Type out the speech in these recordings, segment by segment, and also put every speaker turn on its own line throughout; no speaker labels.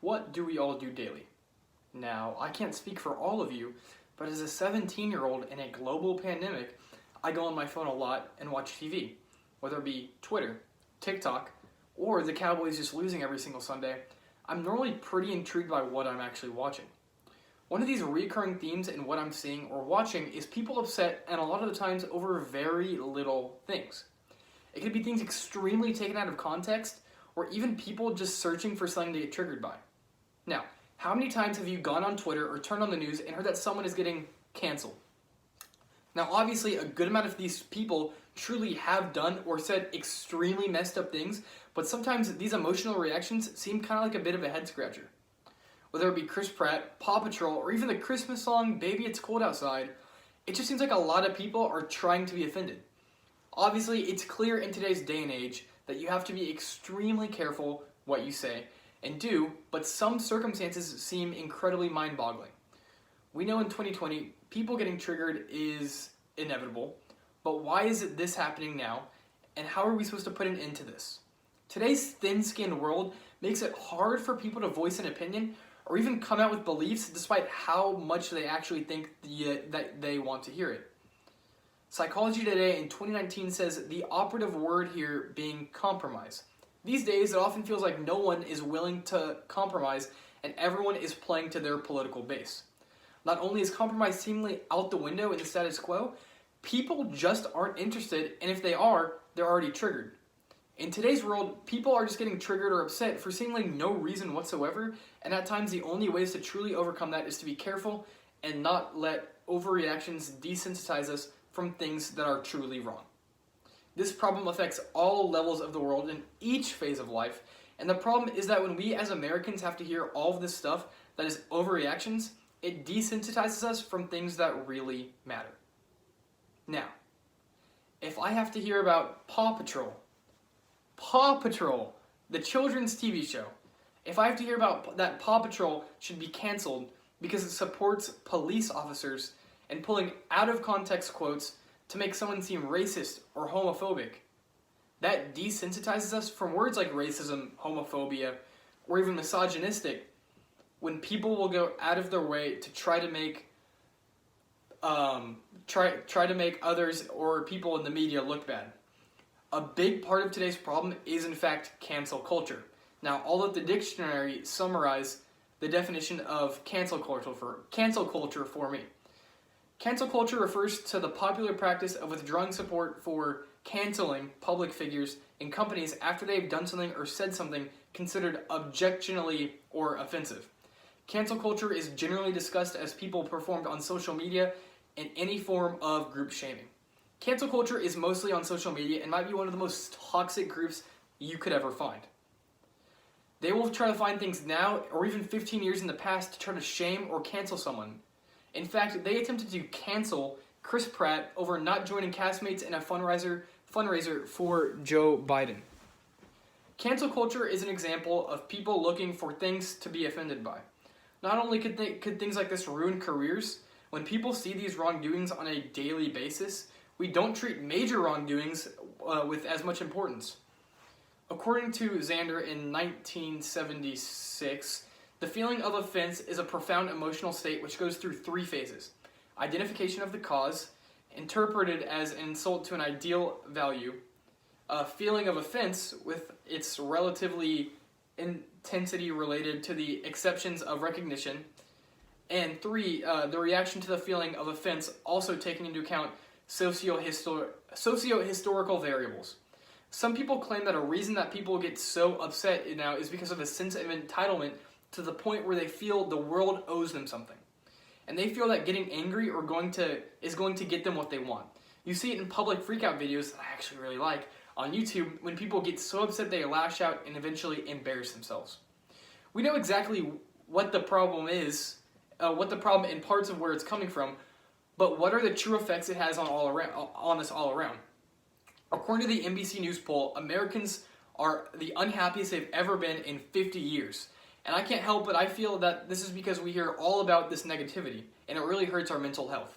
What do we all do daily? Now, I can't speak for all of you, but as a 17-year-old in a global pandemic, I go on my phone a lot and watch TV, whether it be Twitter, TikTok, or the Cowboys just losing every single Sunday. I'm normally pretty intrigued by what I'm actually watching. One of these recurring themes in what I'm seeing or watching is people upset, and a lot of the times over very little things. It could be things extremely taken out of context, or even people just searching for something to get triggered by. Now, how many times have you gone on Twitter or turned on the news and heard that someone is getting canceled? Now, obviously, a good amount of these people truly have done or said extremely messed up things, but sometimes these emotional reactions seem kind of like a bit of a head scratcher. Whether it be Chris Pratt, Paw Patrol, or even the Christmas song, Baby It's Cold Outside, it just seems like a lot of people are trying to be offended. Obviously, it's clear in today's day and age that you have to be extremely careful what you say and do, but some circumstances seem incredibly mind-boggling. We know in 2020, people getting triggered is inevitable, but why is this happening now, and how are we supposed to put an end to this? Today's thin-skinned world makes it hard for people to voice an opinion or even come out with beliefs despite how much they actually think that they want to hear it. Psychology Today in 2019 says the operative word here being compromise. These days, it often feels like no one is willing to compromise and everyone is playing to their political base. Not only is compromise seemingly out the window in the status quo, people just aren't interested, and if they are, they're already triggered. In today's world, people are just getting triggered or upset for seemingly no reason whatsoever, and at times the only ways to truly overcome that is to be careful and not let overreactions desensitize us from things that are truly wrong. This problem affects all levels of the world in each phase of life, and the problem is that when we as Americans have to hear all of this stuff that is overreactions, it desensitizes us from things that really matter. Now, if I have to hear about Paw Patrol, the children's TV show, if I have to hear about that Paw Patrol should be canceled because it supports police officers and pulling out of context quotes to make someone seem racist or homophobic, that desensitizes us from words like racism, homophobia, or even misogynistic, when people will go out of their way to try to make others or people in the media look bad. A big part of today's problem is in fact cancel culture. Now, I'll let the dictionary summarize the definition of cancel culture for me. Cancel culture refers to the popular practice of withdrawing support for canceling public figures and companies after they've done something or said something considered objectionably or offensive. Cancel culture is generally discussed as people performed on social media in any form of group shaming. Cancel culture is mostly on social media and might be one of the most toxic groups you could ever find. They will try to find things now or even 15 years in the past to try to shame or cancel someone. In fact, they attempted to cancel Chris Pratt over not joining castmates in a fundraiser for Joe Biden. Cancel culture is an example of people looking for things to be offended by. Not only could things like this ruin careers, when people see these wrongdoings on a daily basis, we don't treat major wrongdoings with as much importance. According to Xander in 1976, the feeling of offense is a profound emotional state which goes through three phases. Identification of the cause, interpreted as an insult to an ideal value. A feeling of offense with its relatively intensity related to the exceptions of recognition. And three, the reaction to the feeling of offense also taking into account socio-historical variables. Some people claim that a reason that people get so upset now is because of a sense of entitlement to the point where they feel the world owes them something. And they feel that getting angry is going to get them what they want. You see it in public freakout videos that I actually really like on YouTube when people get so upset they lash out and eventually embarrass themselves. We know exactly what the problem is, in parts of where it's coming from, but what are the true effects it has on us all around? According to the NBC News poll, Americans are the unhappiest they've ever been in 50 years. And I can't help but I feel that this is because we hear all about this negativity, and it really hurts our mental health.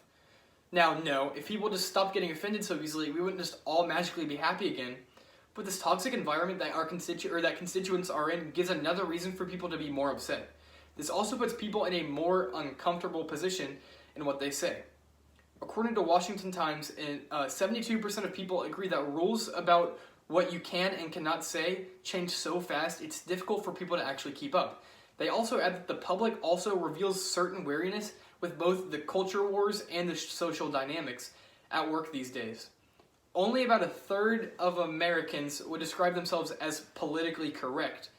Now, no, if people just stopped getting offended so easily, we wouldn't just all magically be happy again. But this toxic environment that that constituents are in gives another reason for people to be more upset. This also puts people in a more uncomfortable position in what they say. According to Washington Times, 72% of people agree that rules about what you can and cannot say change so fast it's difficult for people to actually keep up. They also add that the public also reveals certain wariness with both the culture wars and the social dynamics at work these days. Only about a third of Americans would describe themselves as politically correct.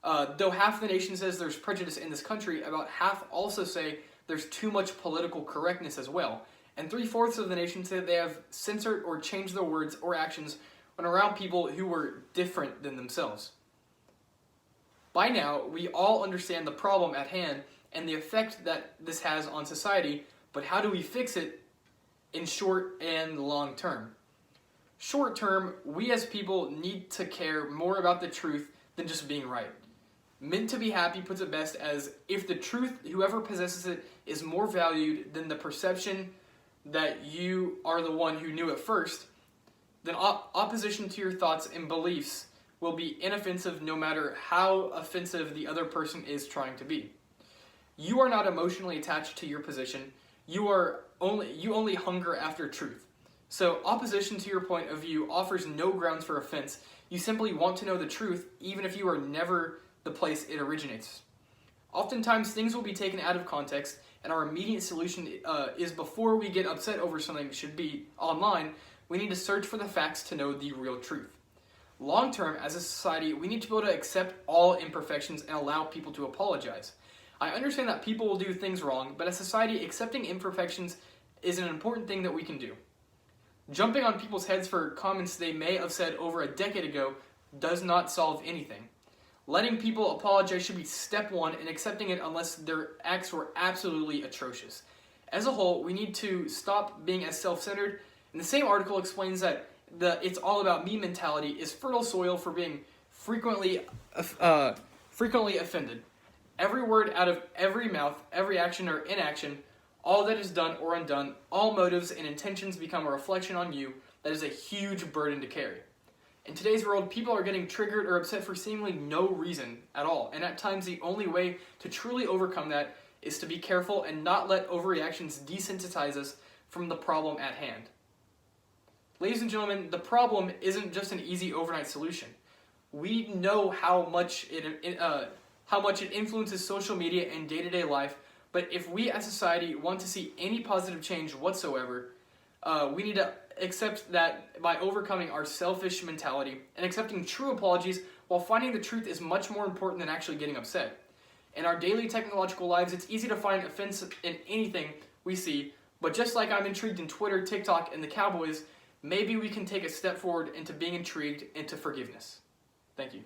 Though half the nation says there's prejudice in this country, about half also say there's too much political correctness as well. And 3/4 of the nation say they have censored or changed their words or actions when around people who were different than themselves. By now, we all understand the problem at hand and the effect that this has on society, but how do we fix it in short and long term? Short term, we as people need to care more about the truth than just being right. Meant to be Happy puts it best as, if the truth, whoever possesses it, is more valued than the perception that you are the one who knew it first, then opposition to your thoughts and beliefs will be inoffensive no matter how offensive the other person is trying to be. You are not emotionally attached to your position. You only hunger after truth. So opposition to your point of view offers no grounds for offense. You simply want to know the truth, even if you are never the place it originates. Oftentimes, things will be taken out of context, and our immediate solution is, before we get upset over something that should be online, we need to search for the facts to know the real truth. Long term, as a society, we need to be able to accept all imperfections and allow people to apologize. I understand that people will do things wrong, but as a society, accepting imperfections is an important thing that we can do. Jumping on people's heads for comments they may have said over a decade ago does not solve anything. Letting people apologize should be step one, and accepting it unless their acts were absolutely atrocious. As a whole, we need to stop being as self-centered, and the same article explains that the "it's all about me" mentality is fertile soil for being frequently offended. Every word out of every mouth, every action or inaction, all that is done or undone, all motives and intentions become a reflection on you. That is a huge burden to carry. In today's world, people are getting triggered or upset for seemingly no reason at all, and at times the only way to truly overcome that is to be careful and not let overreactions desensitize us from the problem at hand. Ladies and gentlemen, the problem isn't just an easy overnight solution. We know how much it influences social media and day-to-day life, but if we as society want to see any positive change whatsoever, we need to accept that by overcoming our selfish mentality and accepting true apologies while finding the truth is much more important than actually getting upset. In our daily technological lives, it's easy to find offense in anything we see, but just like I'm intrigued in Twitter, TikTok, and the Cowboys, maybe we can take a step forward into being intrigued into forgiveness. Thank you.